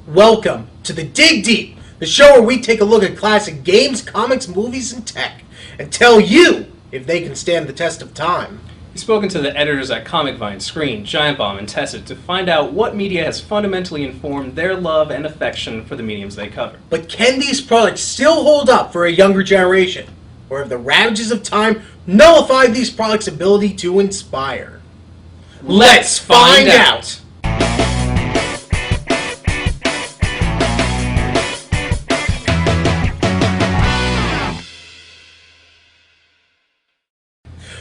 Welcome to the Dig Deep, the show where we take a look at classic games, comics, movies, and tech, and tell you if they can stand the test of time. We've spoken to the editors at Comic Vine, Screen, Giant Bomb, and Tessit to find out what media has fundamentally informed their love and affection for the mediums they cover. But can these products still hold up for a younger generation? Or have the ravages of time nullified these products' ability to inspire? Let's find out!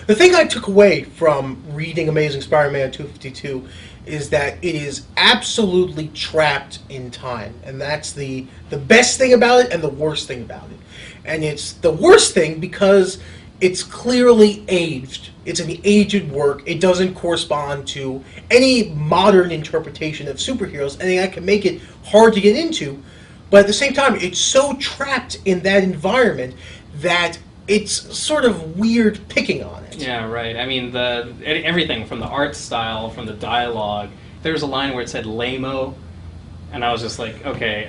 The thing I took away from reading Amazing Spider-Man 252 is that it is absolutely trapped in time. And that's the best thing about it and the worst thing about it. And it's the worst thing because it's clearly aged. It's an aged work. It doesn't correspond to any modern interpretation of superheroes. And that can make it hard to get into. But at the same time, it's so trapped in that environment that it's sort of weird picking on it. Yeah, right. I mean, everything from the art style, from the dialogue. There was a line where it said "lame-o," and I was just like, okay,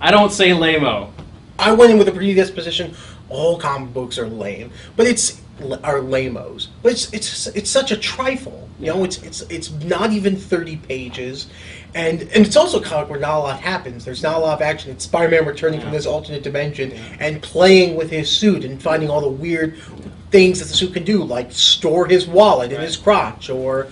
I don't say lame-o. I went in with a predisposition. All comic books are lame, but are lame-os. But it's such a trifle. You know, it's not even 30 pages. And it's also a comic where not a lot happens. There's not a lot of action. It's Spider-Man returning from this alternate dimension and playing with his suit and finding all the weird things that the suit can do, like store his wallet in his crotch or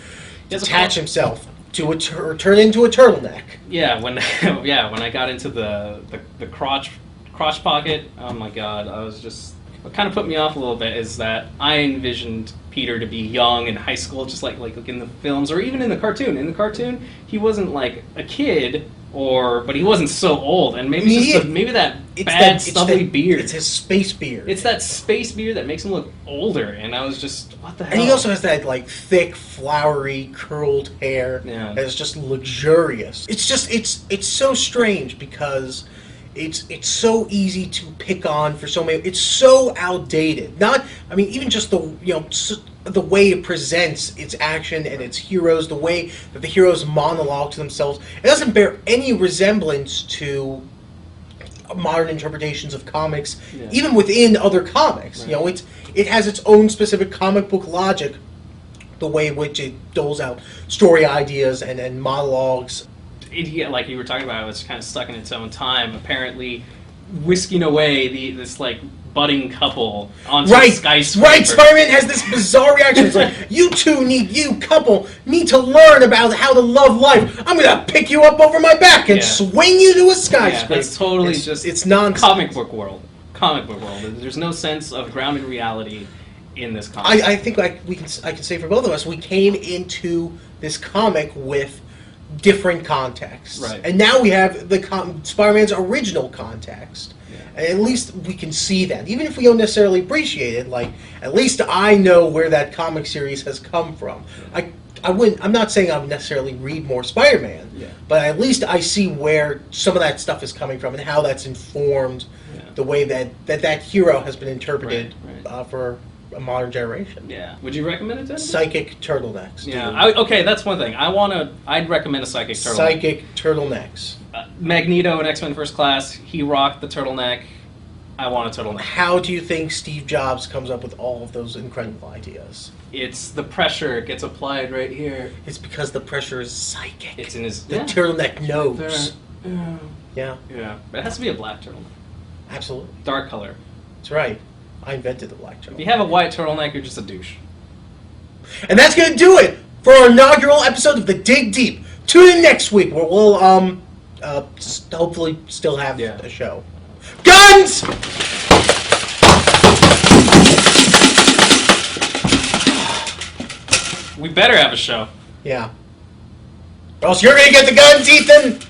attach himself to or turn into a turtleneck. Yeah, when I got into the crotch pocket, oh my god, I was just... What kind of put me off a little bit is that I envisioned Peter to be young in high school, just like in the films, or even in the cartoon. In the cartoon, he wasn't like a kid, but he wasn't so old. And maybe that stubbly beard. It's his space beard. It's that space beard that makes him look older. And I was just, what the hell? And he also has that like thick, flowery, curled hair that is just luxurious. It's so strange because it's so easy to pick on for so many. It's so outdated. Even just the way it presents its action and its heroes, the way that the heroes monologue to themselves, it doesn't bear any resemblance to modern interpretations of comics, even within other comics. Right. You know, it has its own specific comic book logic, the way in which it doles out story ideas and monologues. Like you were talking about, it was kind of stuck in its own time, apparently whisking away this like budding couple onto a skyscraper. Right, Spider-Man has this bizarre reaction. It's like, you couple need to learn about how to love life. I'm going to pick you up over my back and swing you to a skyscraper. Yeah, that's totally it's nonsense. Comic book world. There's no sense of grounded reality in this comic. I think I can say for both of us, we came into this comic with different contexts. Right. And now we have Spider-Man's original context. Yeah. And at least we can see that. Even if we don't necessarily appreciate it, like, at least I know where that comic series has come from. I'm not saying I would necessarily read more Spider-Man, but at least I see where some of that stuff is coming from and how that's informed the way that hero has been interpreted for a modern generation. Yeah. Would you recommend it to us? Psychic turtlenecks. Yeah. Okay, that's one thing. I'd recommend a psychic turtleneck. Psychic turtlenecks. Magneto in X-Men First Class, he rocked the turtleneck. I want a turtleneck. How do you think Steve Jobs comes up with all of those incredible ideas? It's the pressure gets applied right here. It's because the pressure is psychic. It's in his... The turtleneck knows. Yeah. But it has to be a black turtleneck. Absolutely. Dark color. That's right. I invented the black turtleneck. If you have a white turtleneck, you're just a douche. And that's going to do it for our inaugural episode of The Dig Deep. Tune in next week where we'll hopefully still have a show. Guns! We better have a show. Yeah. Or else you're going to get the guns, Ethan!